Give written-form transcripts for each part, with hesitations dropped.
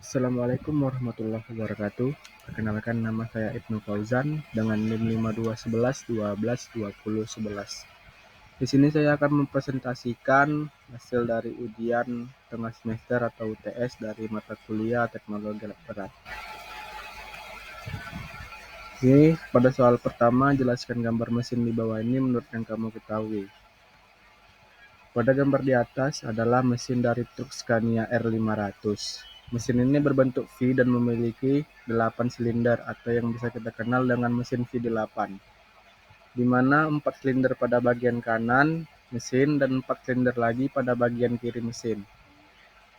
Assalamualaikum warahmatullahi wabarakatuh. Perkenalkan, nama saya Ibnu Fauzan dengan NIM 5211 12 20 11. Di sini saya akan mempresentasikan hasil dari ujian tengah semester atau UTS dari mata kuliah Teknologi Alat Berat. Ini pada soal pertama, jelaskan gambar mesin di bawah ini menurut yang kamu ketahui. Pada gambar di atas adalah mesin dari truk Scania R500. Mesin ini berbentuk V dan memiliki 8 silinder atau yang bisa kita kenal dengan mesin V8, di mana 4 silinder pada bagian kanan mesin dan 4 silinder lagi pada bagian kiri mesin.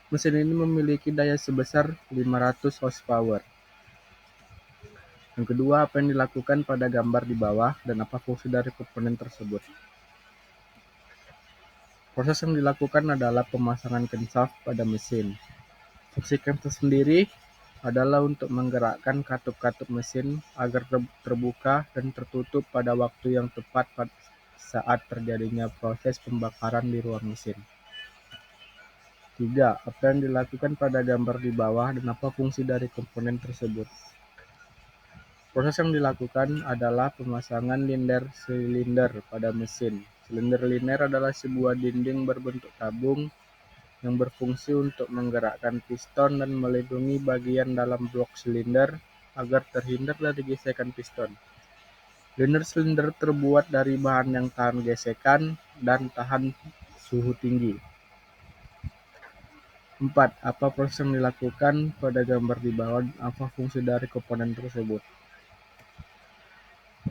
Mesin ini memiliki daya sebesar 500 horsepower. Yang kedua, apa yang dilakukan pada gambar di bawah dan apa fungsi dari komponen tersebut. Proses yang dilakukan adalah pemasangan crankshaft pada mesin. Fungsi crankshaft sendiri adalah untuk menggerakkan katup-katup mesin agar terbuka dan tertutup pada waktu yang tepat saat terjadinya proses pembakaran di ruang mesin. 3. Apa yang dilakukan pada gambar di bawah dan apa fungsi dari komponen tersebut. Proses yang dilakukan adalah pemasangan silinder pada mesin. Silinder liner adalah sebuah dinding berbentuk tabung yang berfungsi untuk menggerakkan piston dan melindungi bagian dalam blok silinder agar terhindar dari gesekan piston. Liner silinder terbuat dari bahan yang tahan gesekan dan tahan suhu tinggi. 4. Apa proses yang dilakukan pada gambar di bawah dan apa fungsi dari komponen tersebut.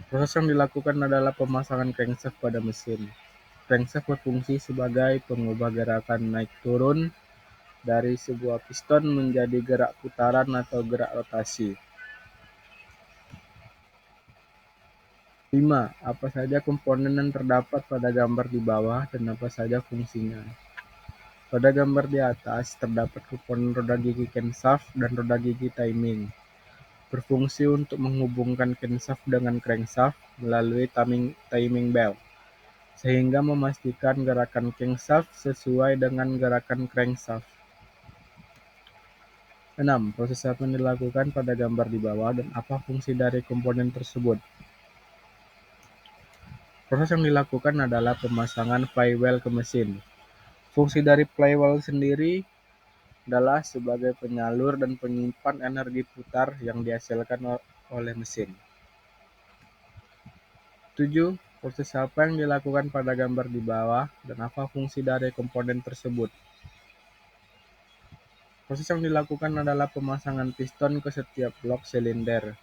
Proses yang dilakukan adalah pemasangan crankshaft pada mesin. Crankshaft berfungsi sebagai pengubah gerakan naik turun dari sebuah piston menjadi gerak putaran atau gerak rotasi. 5. Apa saja komponen yang terdapat pada gambar di bawah dan apa saja fungsinya. Pada gambar di atas terdapat komponen roda gigi crankshaft dan roda gigi timing. Berfungsi untuk menghubungkan crankshaft dengan crankshaft melalui timing belt, sehingga memastikan gerakan crankshaft sesuai dengan gerakan crankshaft. 6. Proses apa yang dilakukan pada gambar di bawah dan apa fungsi dari komponen tersebut. Proses yang dilakukan adalah pemasangan flywheel ke mesin. Fungsi dari flywheel sendiri adalah sebagai penyalur dan penyimpan energi putar yang dihasilkan oleh mesin. 7. Proses apa yang dilakukan pada gambar di bawah dan apa fungsi dari komponen tersebut. Proses yang dilakukan adalah pemasangan piston ke setiap blok silinder.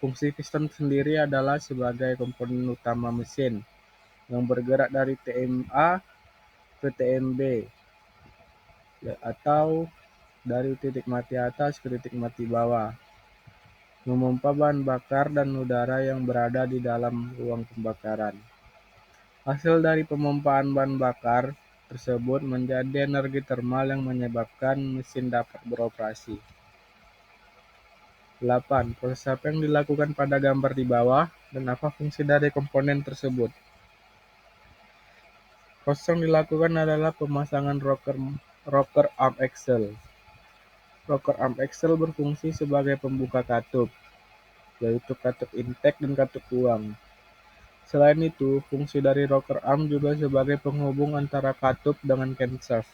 Fungsi piston sendiri adalah sebagai komponen utama mesin yang bergerak dari TMA ke TMB atau dari titik mati atas ke titik mati bawah, memompa bahan bakar dan udara yang berada di dalam ruang pembakaran. Hasil dari pemompaan bahan bakar tersebut menjadi energi termal yang menyebabkan mesin dapat beroperasi. 8. Proses apa yang dilakukan pada gambar di bawah dan apa fungsi dari komponen tersebut. Proses yang dilakukan adalah pemasangan rocker arm axle. Rocker arm axle berfungsi sebagai pembuka katup, yaitu katup intake dan katup buang. Selain itu, fungsi dari rocker arm juga sebagai penghubung antara katup dengan crankshaft.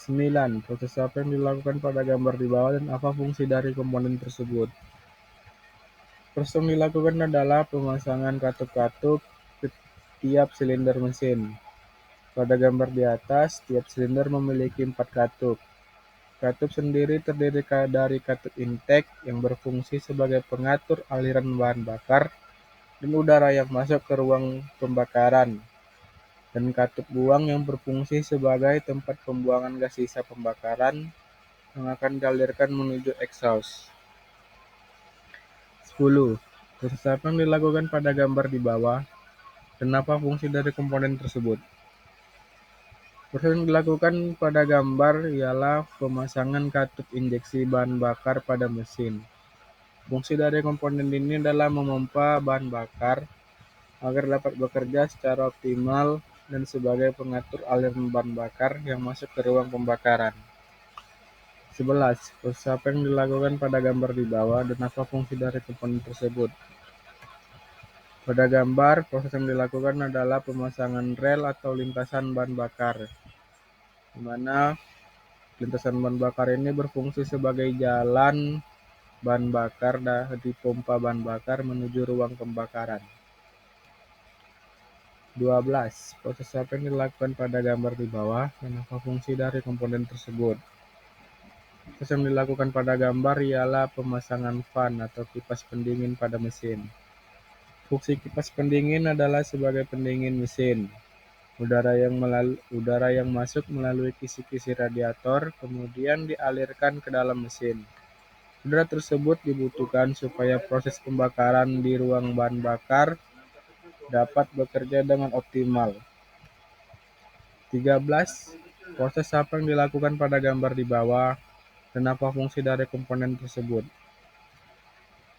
9. Proses apa yang dilakukan pada gambar di bawah dan apa fungsi dari komponen tersebut. Proses yang dilakukan adalah pemasangan katup-katup ke tiap silinder mesin. Pada gambar di atas, tiap silinder memiliki 4 katup. Katup sendiri terdiri dari katup intake yang berfungsi sebagai pengatur aliran bahan bakar dan udara yang masuk ke ruang pembakaran, dan katup buang yang berfungsi sebagai tempat pembuangan gas sisa pembakaran yang akan dialirkan menuju exhaust. 10. Proses apa yang dilakukan pada gambar di bawah dan apa fungsi dari komponen tersebut. Proses yang dilakukan pada gambar ialah pemasangan katup injeksi bahan bakar pada mesin. Fungsi dari komponen ini adalah memompa bahan bakar agar dapat bekerja secara optimal dan sebagai pengatur aliran bahan bakar yang masuk ke ruang pembakaran. 11. Proses apa yang dilakukan pada gambar di bawah dan apa fungsi dari komponen tersebut? Pada gambar, proses yang dilakukan adalah pemasangan rel atau lintasan bahan bakar, di mana lintasan bahan bakar ini berfungsi sebagai jalan bahan bakar dari pompa bahan bakar menuju ruang pembakaran. 12. Proses apa yang dilakukan pada gambar di bawah dan apa fungsi dari komponen tersebut? Proses yang dilakukan pada gambar ialah pemasangan fan atau kipas pendingin pada mesin. Fungsi kipas pendingin adalah sebagai pendingin mesin. Udara yang masuk melalui kisi-kisi radiator kemudian dialirkan ke dalam mesin. Udara tersebut dibutuhkan supaya proses pembakaran di ruang bahan bakar dapat bekerja dengan optimal. 13. Proses apa yang dilakukan pada gambar di bawah dan apa fungsi dari komponen tersebut?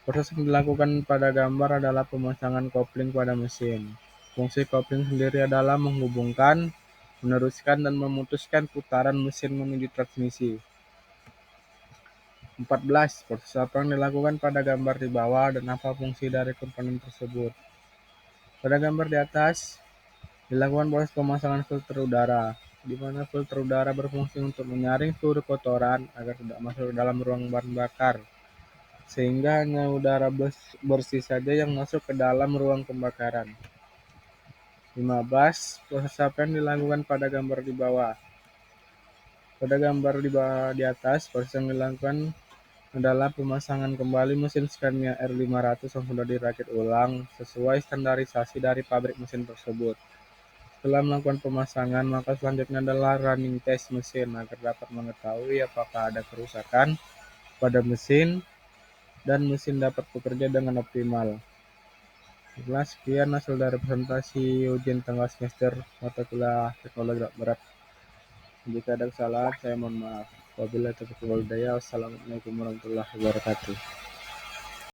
Proses yang dilakukan pada gambar adalah pemasangan kopling pada mesin. Fungsi kopling sendiri adalah menghubungkan, meneruskan, dan memutuskan putaran mesin menuju transmisi. 14. Proses apa yang dilakukan pada gambar di bawah dan apa fungsi dari komponen tersebut? Pada gambar di atas, dilakukan proses pemasangan filter udara, di mana filter udara berfungsi untuk menyaring seluruh kotoran agar tidak masuk ke dalam ruang bahan bakar, sehingga hanya udara bersih saja yang masuk ke dalam ruang pembakaran. 15. Proses apa yang dilakukan pada gambar di bawah? Pada gambar di atas, proses yang dilakukan adalah pemasangan kembali mesin Scania R500 yang sudah dirakit ulang sesuai standarisasi dari pabrik mesin tersebut. Setelah melakukan pemasangan, maka selanjutnya adalah running test mesin agar dapat mengetahui apakah ada kerusakan pada mesin dan mesin dapat bekerja dengan optimal. Sekian hasil dari presentasi ujian tengah semester mata kuliah teknologi berat. Jika ada kesalahan, saya mohon maaf. Wabillahi taufiq wal hidayah. Wassalamualaikum warahmatullahi wabarakatuh.